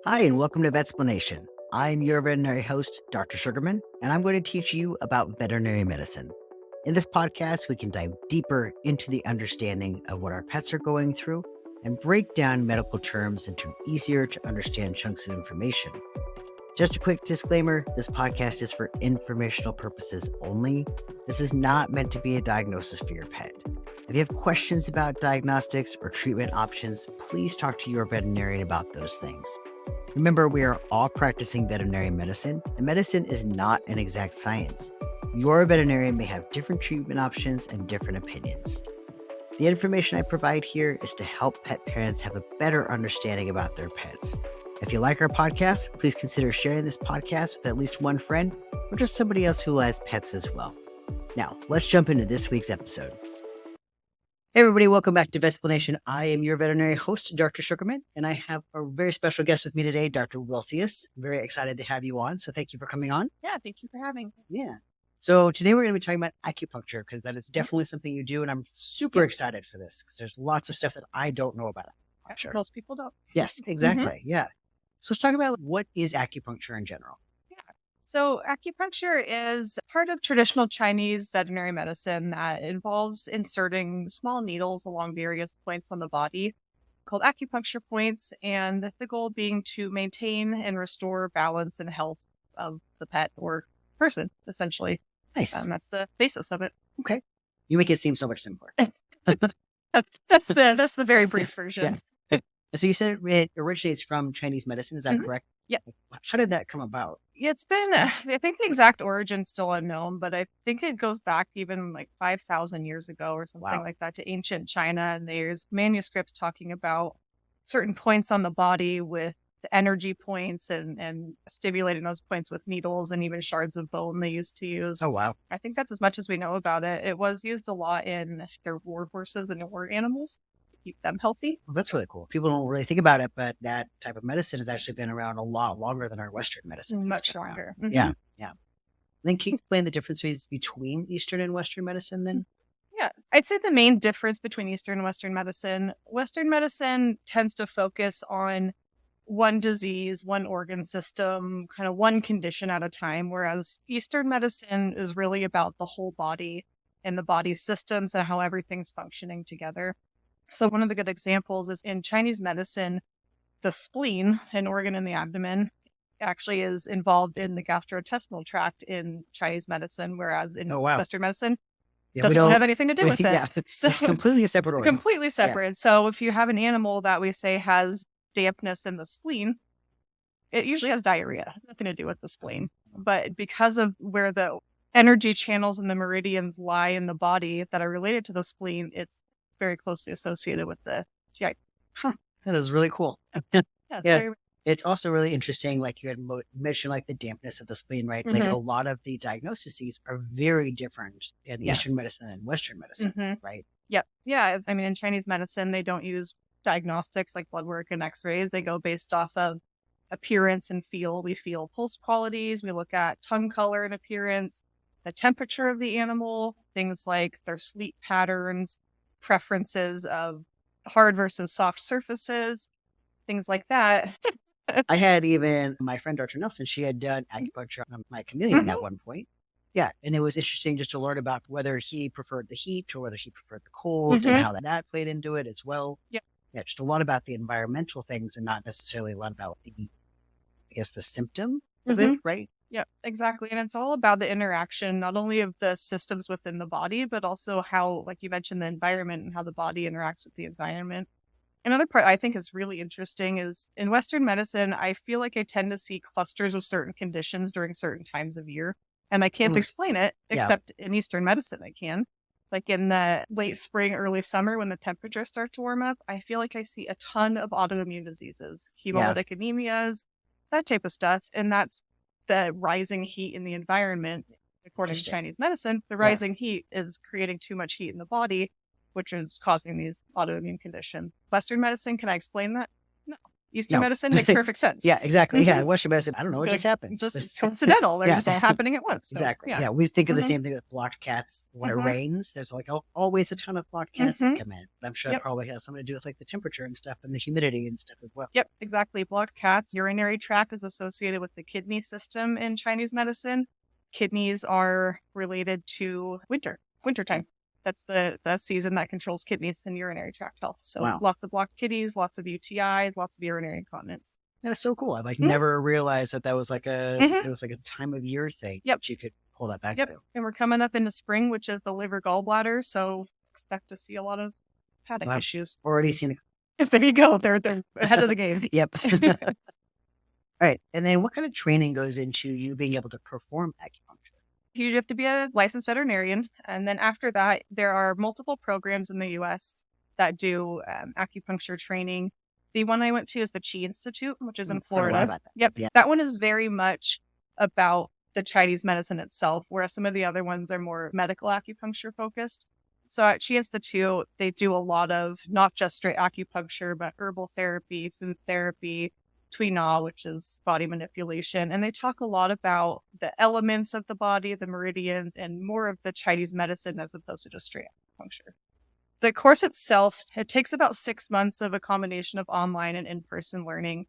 Hi, and welcome to Vetsplanation. I'm your veterinary host, Dr. Sugerman, and I'm going to teach you about veterinary medicine. In this podcast, we can dive deeper into the understanding of what our pets are going through and break down medical terms into easier to understand chunks of information. Just a quick disclaimer, this podcast is for informational purposes only. This is not meant to be a diagnosis for your pet. If you have questions about diagnostics or treatment options, please talk to your veterinarian about those things. Remember, we are all practicing veterinary medicine, and medicine is not an exact science. Your veterinarian may have different treatment options and different opinions. The information I provide here is to help pet parents have a better understanding about their pets. If you like our podcast, please consider sharing this podcast with at least one friend or just somebody else who has pets as well. Now, let's jump into this week's episode. Hey everybody, welcome back to Vetsplanation. I am your veterinary host, Dr. Sugerman, and I have a very special guest with me today, Dr. Wiltzius. I'm very excited to have you on, so thank you for coming on. Yeah, thank you for having me. Yeah. So today we're going to be talking about acupuncture because that is definitely something you do, and I'm super excited for this because there's lots of stuff that I don't know about acupuncture. Most people don't. Yes, exactly. Yeah. So let's talk about what is acupuncture in general. So acupuncture is part of traditional Chinese veterinary medicine that involves inserting small needles along various points on the body called acupuncture points, and the goal being to maintain and restore balance and health of the pet or person, essentially. Nice. That's the basis of it. Okay. You make it seem so much simpler. That's the very brief version. Yeah. So you said it originates from Chinese medicine. Is that correct? Yeah. How did that come about? It's been, I think the exact origin's still unknown, but I think it goes back even like 5,000 years ago or something like that to ancient China. And there's manuscripts talking about certain points on the body with the energy points and stimulating those points with needles and even shards of bone they used to use. Oh, wow. I think that's as much as we know about it. It was used a lot in their war horses and war animals. Keep them healthy. Well, that's really cool. People don't really think about it, but that type of medicine has actually been around a lot longer than our Western medicine. Much longer. Mm-hmm. Yeah. Then can you explain the differences between Eastern and Western medicine then? Yeah, I'd say the main difference between Eastern and Western medicine tends to focus on one disease, one organ system, kind of one condition at a time, whereas Eastern medicine is really about the whole body and the body systems and how everything's functioning together. So one of the good examples is in Chinese medicine, the spleen, an organ in the abdomen, actually is involved in the gastrointestinal tract in Chinese medicine, whereas in Western medicine, doesn't have anything to do with it. Yeah, so, it's completely a separate organ. Completely separate. Yeah. So if you have an animal that we say has dampness in the spleen, it usually has diarrhea. It has nothing to do with the spleen. But because of where the energy channels and the meridians lie in the body that are related to the spleen, it's very closely associated with the GI. That is really cool. Yeah. It's also really interesting, like you had mentioned, like the dampness of the spleen, right? Like a lot of the diagnoses are very different in Eastern medicine and Western medicine, right? Yep. Yeah. In Chinese medicine, they don't use diagnostics like blood work and x-rays. They go based off of appearance and feel. We feel pulse qualities. We look at tongue color and appearance, the temperature of the animal, things like their sleep patterns, preferences of hard versus soft surfaces, things like that. I had even my friend, Dr. Nelson, she had done acupuncture on my chameleon at one point. Yeah. And it was interesting just to learn about whether he preferred the heat or whether he preferred the cold and how that played into it as well. Yeah. Yeah. Just a lot about the environmental things and not necessarily a lot about the symptom of it, right? Yeah, exactly. And it's all about the interaction, not only of the systems within the body, but also how, like you mentioned, the environment and how the body interacts with the environment. Another part I think is really interesting is in Western medicine, I feel like I tend to see clusters of certain conditions during certain times of year. And I can't explain it, except in Eastern medicine I can. Like in the late spring, early summer, when the temperatures start to warm up, I feel like I see a ton of autoimmune diseases, hemolytic anemias, that type of stuff. And that's the rising heat in the environment. According to Chinese medicine, the rising heat is creating too much heat in the body, which is causing these autoimmune conditions. Western medicine, can I explain that? No. Eastern No. medicine makes perfect sense. Yeah, exactly. Yeah, Western medicine, I don't know, it Like, just happens. just coincidental. They're just all happening at once. So, Exactly. yeah. Yeah, we think of the Mhm. same thing with blocked cats. When it Mhm. rains, there's like always a ton of blocked cats that Mhm. come in. I'm sure that Yep. probably has something to do with like the temperature and stuff and the humidity and stuff as well. Yep, exactly. Blocked cats. Urinary tract is associated with the kidney system in Chinese medicine. Kidneys are related to wintertime. That's the season that controls kidneys and urinary tract health. So Wow. lots of blocked kidneys, lots of UTIs, lots of urinary incontinence. That's so cool. I like Mhm. never realized that was like Mhm. it was like a time of year thing Yep. that you could pull that back Yep. to. And we're coming up into spring, which is the liver gallbladder. So expect to see a lot of hepatic Well, I've issues. already seen If there you go, they're ahead of the game. Yep. All right. And then what kind of training goes into you being able to perform acupuncture? You have to be a licensed veterinarian. And then after that, there are multiple programs in the US that do acupuncture training. The one I went to is the Chi Institute, which is in I've heard a lot Florida. about that. Yep. Yeah. That one is very much about the Chinese medicine itself, whereas some of the other ones are more medical acupuncture focused. So at Chi Institute, they do a lot of not just straight acupuncture, but herbal therapy, food therapy, Tui Na, which is body manipulation. And they talk a lot about the elements of the body, the meridians, and more of the Chinese medicine as opposed to just straight acupuncture. The course itself, it takes about 6 months of a combination of online and in-person learning.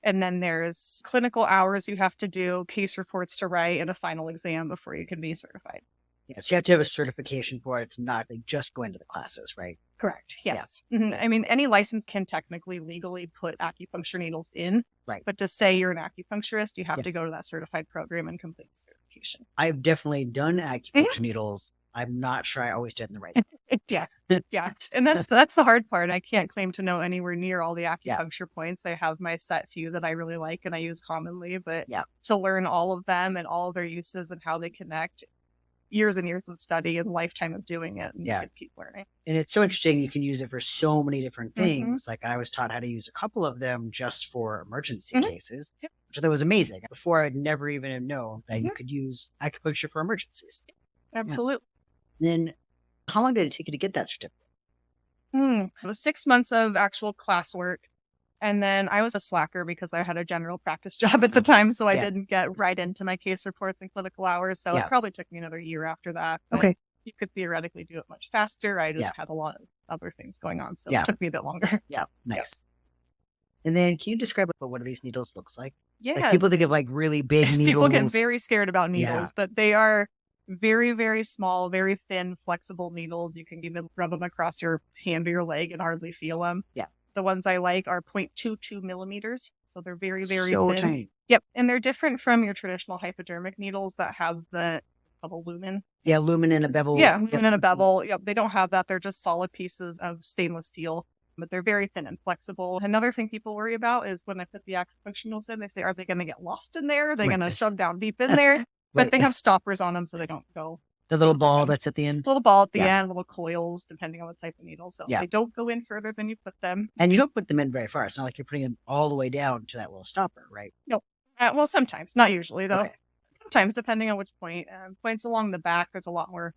And then there's clinical hours you have to do, case reports to write, and a final exam before you can be certified. Yeah, so you have to have a certification for it. It's not like just going to the classes, right? Correct. Yes. Yeah. Mm-hmm. I mean, any license can technically legally put acupuncture needles in. Right. But to say you're an acupuncturist, you have Yeah. to go to that certified program and complete the certification. I've definitely done acupuncture needles. I'm not sure I always did in the right. Yeah. Yeah. And that's the hard part. I can't claim to know anywhere near all the acupuncture points. I have my set few that I really like and I use commonly, but to learn all of them and all of their uses and how they connect, years and years of study and lifetime of doing it and keep learning. And it's so interesting. You can use it for so many different things. Like I was taught how to use a couple of them just for emergency cases, which I thought was amazing. Before I'd never even have known that you could use acupuncture for emergencies. Absolutely. Then how long did it take you to get that certificate? It was 6 months of actual classwork. And then I was a slacker because I had a general practice job at the time. So I didn't get right into my case reports and clinical hours. So it probably took me another year after that. But you could theoretically do it much faster. I just had a lot of other things going on. So it took me a bit longer. Yeah. Nice. And then can you describe what one of these needles looks like? Yeah. Like people think of like really big needles. People get very scared about needles, but they are very, very small, very thin, flexible needles. You can even rub them across your hand or your leg and hardly feel them. Yeah. The ones I like are 0.22 millimeters. So they're very, very thin. Tiny. Yep. And they're different from your traditional hypodermic needles that have the lumen. Yeah, lumen and a bevel. Yeah, lumen and a bevel. Yep. They don't have that. They're just solid pieces of stainless steel, but they're very thin and flexible. Another thing people worry about is when I put the acupuncture needles in, they say, are they going to get lost in there? Are they going to shove down deep in there? But they have stoppers on them so they don't go. The little ball that's at the end? Little ball at the end, little coils, depending on the type of needle. So they don't go in further than you put them. And you don't put them in very far. It's not like you're putting them all the way down to that little stopper, right? No. Well, sometimes. Not usually, though. Okay. Sometimes, depending on which point. Points along the back, there's a lot more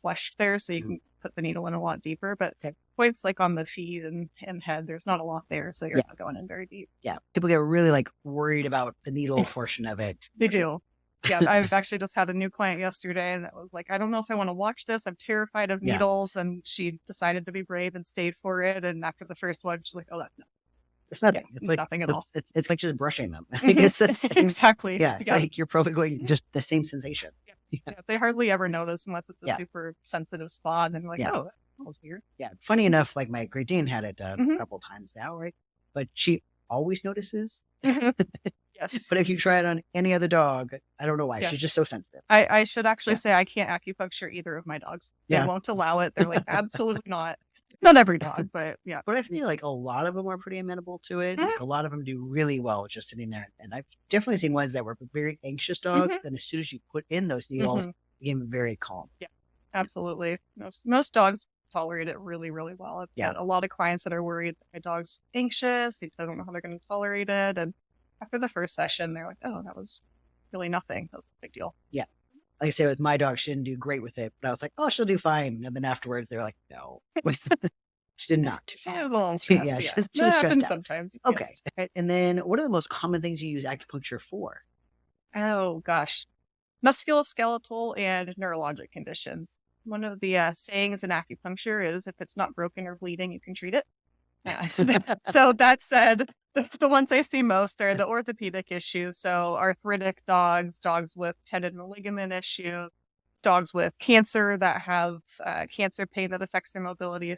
flesh there, so you can put the needle in a lot deeper. But points like on the feet and head, there's not a lot there, so you're not going in very deep. Yeah. People get really like worried about the needle portion of it. They do. Yeah, I've actually just had a new client yesterday and it was like, I don't know if I want to watch this. I'm terrified of needles. And she decided to be brave and stayed for it. And after the first one, she's like, oh, no. It's nothing. Yeah, it's like nothing at all. It's like just brushing them. I guess that's exactly. Yeah. It's like you're probably going just the same sensation. Yeah, they hardly ever notice unless it's a super sensitive spot. And they're like, oh, that was weird. Yeah. Funny enough, like my Great Dane had it done a couple times now, right? But she always notices. Yes. But if you try it on any other dog, I don't know why. She's just so sensitive. I should actually say I can't acupuncture either of my dogs. They won't allow it. They're like, absolutely not. Not every dog, but yeah. But I feel like a lot of them are pretty amenable to it. Like a lot of them do really well just sitting there. And I've definitely seen ones that were very anxious dogs. And as soon as you put in those needles, became very calm. Yeah, absolutely. Most dogs tolerate it really, really well. I've got a lot of clients that are worried that my dog's anxious. They don't know how they're going to tolerate it. And after the first session, they're like, oh, that was really nothing. That was a big deal. Yeah. Like I say, with my dog, she didn't do great with it. But I was like, oh, she'll do fine. And then afterwards, they're like, no. She did not. She was a little stressed. Yeah, Yeah, she was too that stressed happens out. sometimes. Okay. Yes. And then what are the most common things you use acupuncture for? Oh gosh, musculoskeletal and neurologic conditions. One of the sayings in acupuncture is, "If it's not broken or bleeding, you can treat it." Uh, so that said, the ones I see most are the orthopedic issues. So arthritic dogs, dogs with tendon and ligament issues, dogs with cancer that have cancer pain that affects their mobility.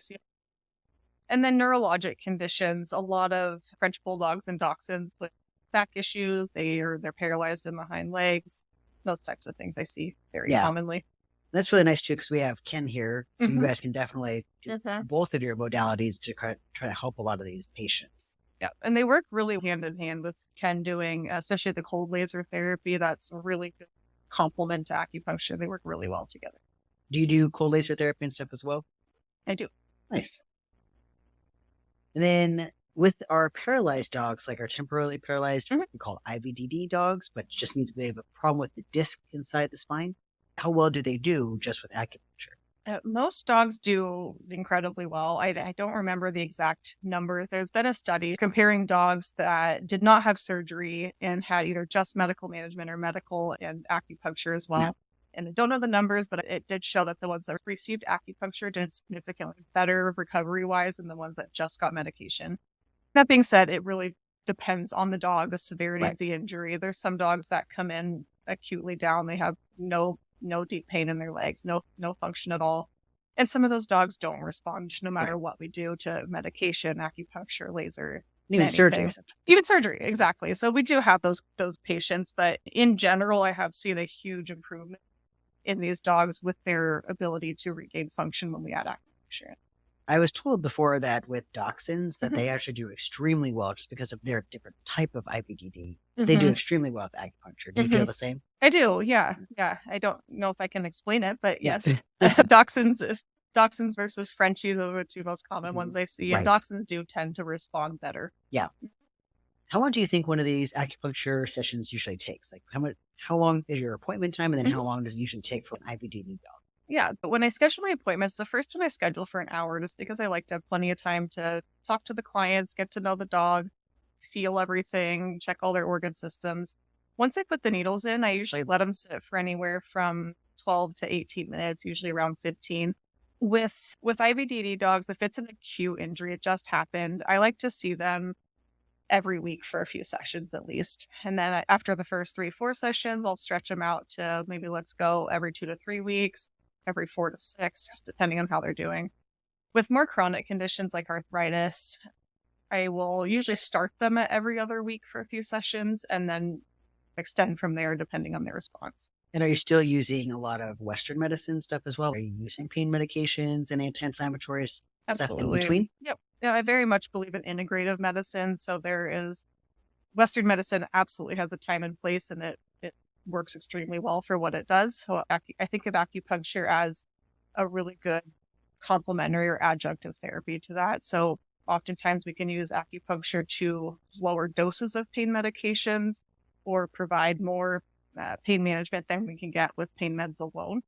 And then neurologic conditions. A lot of French bulldogs and dachshunds with back issues. They're paralyzed in the hind legs. Those types of things I see very Yeah. commonly. That's really nice too, because we have Ken here, so you Mhm. guys can definitely do both of your modalities to try to help a lot of these patients. Yeah, and they work really hand in hand with Ken doing, especially the cold laser therapy. That's a really good complement to acupuncture. They work really well together. Do you do cold laser therapy and stuff as well? I do. Nice. And then with our paralyzed dogs, like our temporarily paralyzed, Mhm. we call IVDD dogs, but just means we have a problem with the disc inside the spine. How well do they do just with acupuncture? Most dogs do incredibly well. I don't remember the exact numbers. There's been a study comparing dogs that did not have surgery and had either just medical management or medical and acupuncture as well. Yeah. And I don't know the numbers, but it did show that the ones that received acupuncture did significantly better recovery wise than the ones that just got medication. That being said, it really depends on the dog, the severity Right. of the injury. There's some dogs that come in acutely down. They have no deep pain in their legs, no function at all. And some of those dogs don't respond no matter Right. what we do to medication, acupuncture, laser, Even surgery anything. sometimes. Even surgery, exactly. So we do have those patients, but in general, I have seen a huge improvement in these dogs with their ability to regain function when we add acupuncture. I was told before that with dachshunds that Mhm. they actually do extremely well just because of their different type of IBDD. They do Mhm. extremely well with acupuncture. Do you feel the same? I do, yeah, yeah. I don't know if I can explain it, but Yeah. yes, dachshunds versus Frenchies are the two most common ones I see, and Right. dachshunds do tend to respond better. Yeah. How long do you think one of these acupuncture sessions usually takes? Like how long is your appointment time, and then Mhm. how long does it usually take for an IBDD dog? Yeah, but when I schedule my appointments, the first one I schedule for an hour just because I like to have plenty of time to talk to the clients, get to know the dog, feel everything, check all their organ systems. Once I put the needles in, I usually let them sit for anywhere from 12 to 18 minutes, usually around 15. With IVDD dogs, if it's an acute injury, it just happened, I like to see them every week for a few sessions at least. And then after the first 3, 4 sessions, I'll stretch them out to maybe let's go every 2 to 3 weeks, every 4 to 6, just depending on how they're doing. With more chronic conditions like arthritis, I will usually start them at every other week for a few sessions and then extend from there depending on their response. And are you still using a lot of Western medicine stuff as well? Are you using pain medications and anti-inflammatories stuff in Absolutely. between? Yep. Yeah, I very much believe in integrative medicine. So there is Western medicine absolutely has a time and place and it works extremely well for what it does. So I think of acupuncture as a really good complementary or adjunctive therapy to that. So oftentimes we can use acupuncture to lower doses of pain medications or provide more pain management than we can get with pain meds alone.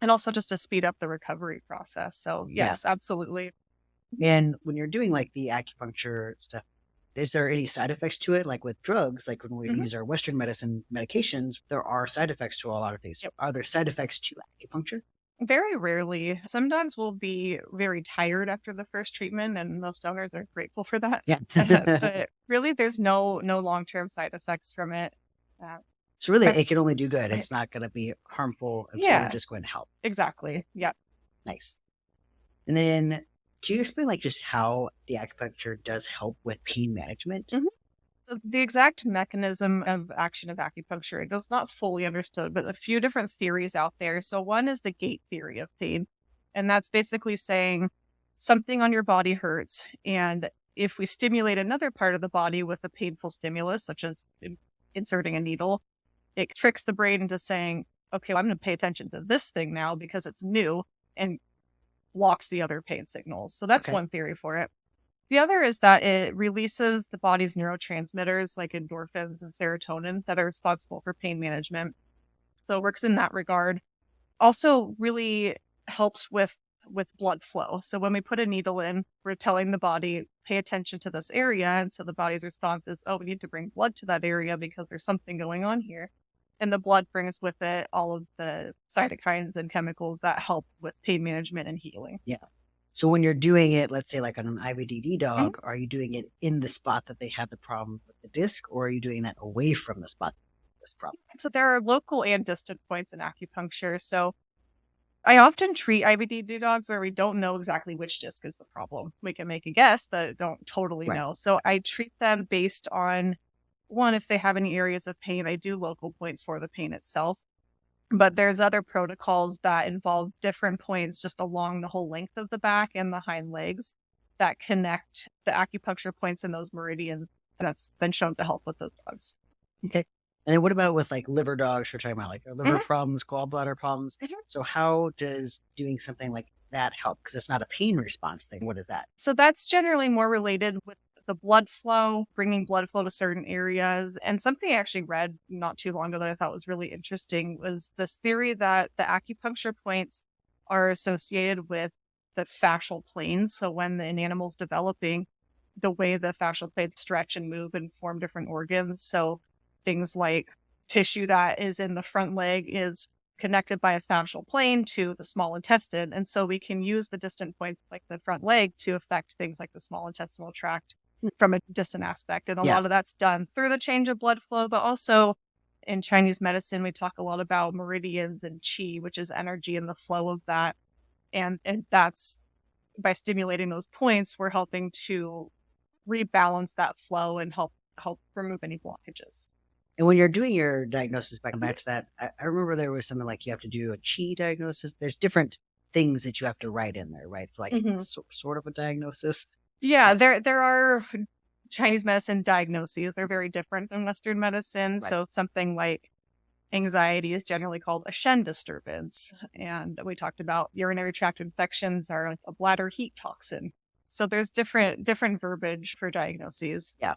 And also just to speed up the recovery process. So Yeah. yes, absolutely. And when you're doing like the acupuncture stuff, is there any side effects to it? Like with drugs, like when we Mhm. use our Western medicine medications, there are side effects to a lot of these. Yep. Are there side effects to acupuncture? Very rarely. Some dogs will be very tired after the first treatment, and most owners are grateful for that. Yeah. But really, there's no long term side effects from it. Uh, So really, I- it can only do good. I- It's not going to be harmful. It's really yeah, just going to help. exactly. Yeah. Nice. And then can you explain like just how the acupuncture does help with pain management? Mhm. The exact mechanism of action of acupuncture it is not fully understood, but a few different theories out there. So one is the gate theory of pain, and that's basically saying something on your body hurts, and if we stimulate another part of the body with a painful stimulus, such as inserting a needle, it tricks the brain into saying, "Okay, well, I'm going to pay attention to this thing now because it's new," and blocks the other pain signals. So that's Okay. one theory for it. The other is that it releases the body's neurotransmitters like endorphins and serotonin that are responsible for pain management. So it works in that regard. Also, really helps with with blood flow. So when we put a needle in, we're telling the body, pay attention to this area. And so the body's response is, oh, we need to bring blood to that area because there's something going on here. And the blood brings with it all of the cytokines and chemicals that help with pain management and healing. Yeah. So when you're doing it, let's say like on an IVDD Mm-hmm. dog, are you doing it in the spot that they have the problem with the disc, or are you doing that away from the spot this problem? So there are local and distant points in acupuncture. So I often treat IVDD dogs where we don't know exactly which disc is the problem. We can make a guess, but don't totally Right. know. So I treat them based on one, if they have any areas of pain. I do local points for the pain itself. But there's other protocols that involve different points just along the whole length of the back and the hind legs that connect the acupuncture points in those meridians. That's been shown to help with those dogs. Okay. And then what about with like liver dogs? You're talking about like liver Mhm. problems, gallbladder problems. Mhm. So how does doing something like that help? Because it's not a pain response thing. What is that? So that's generally more related with the blood flow, bringing blood flow to certain areas. And something I actually read not too long ago that I thought was really interesting was this theory that the acupuncture points are associated with the fascial planes. So when an animal's developing, the way the fascial planes stretch and move and form different organs. So things like tissue that is in the front leg is connected by a fascial plane to the small intestine. And so we can use the distant points like the front leg to affect things like the small intestinal tract from a distant aspect. And a Yeah. lot of that's done through the change of blood flow, but also in Chinese medicine, we talk a lot about meridians and qi, which is energy and the flow of that. And that's by stimulating those points, we're helping to rebalance that flow and help remove any blockages. And when you're doing your diagnosis, back to that, I remember there was something like you have to do a chi diagnosis. There's different things that you have to write in there, right? For like sort of a diagnosis. Yeah, Yes. there are Chinese medicine diagnoses. They're very different than Western medicine. Right. So something like anxiety is generally called a Shen disturbance. And we talked about urinary tract infections are like a bladder heat toxin. So there's different verbiage for diagnoses. Yeah.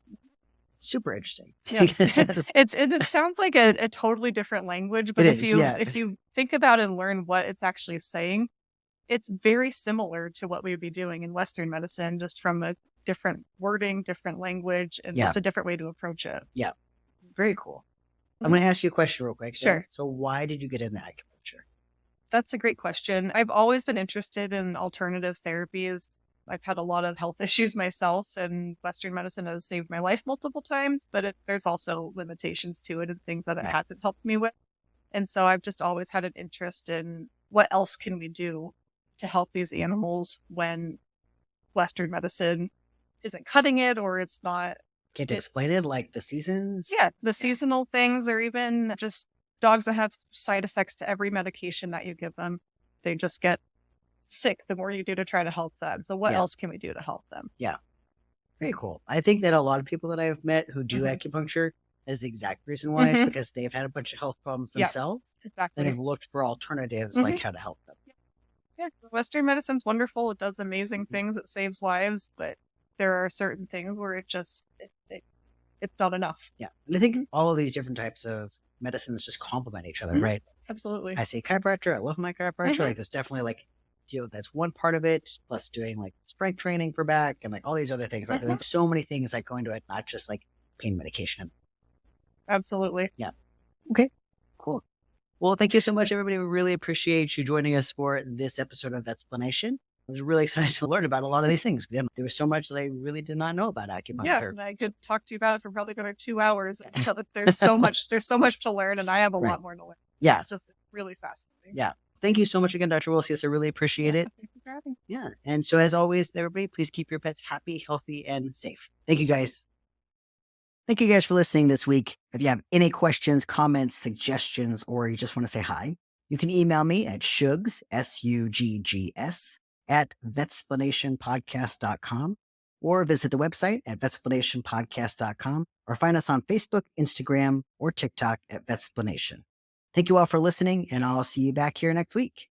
Super interesting. Yeah. It sounds like a totally different language, but It if you think about and learn what it's actually saying, it's very similar to what we would be doing in Western medicine, just from a different wording, different language, and just a different way to approach it. Yeah. Very cool. I'm going to ask you a question real quick. Sure. So why did you get into acupuncture? That's a great question. I've always been interested in alternative therapies. I've had a lot of health issues myself, and Western medicine has saved my life multiple times, but there's also limitations to it and things that it hasn't helped me with. And so I've just always had an interest in what else can we do to help these animals when Western medicine isn't cutting it or it's not. Can't explain it, like the seasons? Yeah, the seasonal things, or even just dogs that have side effects to every medication that you give them. They just get sick the more you do to try to help them. So what else can we do to help them? Yeah. Very cool. I think that a lot of people that I've met who do acupuncture is the exact reason why is because they've had a bunch of health problems themselves and have looked for alternatives like how to help them. Yeah, Western medicine's wonderful. It does amazing things. It saves lives, but there are certain things where it's not enough. Yeah. And I think all of these different types of medicines just complement each other, right? Absolutely. I say chiropractor. I love my chiropractor. Like it's definitely like, that's one part of it, plus doing like strength training for back and like all these other things, right? There's so many things that go into it, not just like pain medication. Absolutely. Yeah. Okay. Cool. Well, thank you so much, everybody. We really appreciate you joining us for this episode of Vetsplanation. I was really excited to learn about a lot of these things. There was so much that I really did not know about acupuncture. Yeah, and I could talk to you about it for probably another 2 hours. There's so much to learn, and I have a lot more to learn. Yeah. It's just really fascinating. Yeah. Thank you so much again, Dr. Wiltzius. I really appreciate it. Thank you for having me. Yeah. And so as always, everybody, please keep your pets happy, healthy, and safe. Thank you, guys. Thank you guys for listening this week. If you have any questions, comments, suggestions, or you just want to say hi, you can email me at shugs, SUGGS, at vetsplanationpodcast.com, or visit the website at vetsplanationpodcast.com, or find us on Facebook, Instagram, or TikTok at Vetsplanation. Thank you all for listening, and I'll see you back here next week.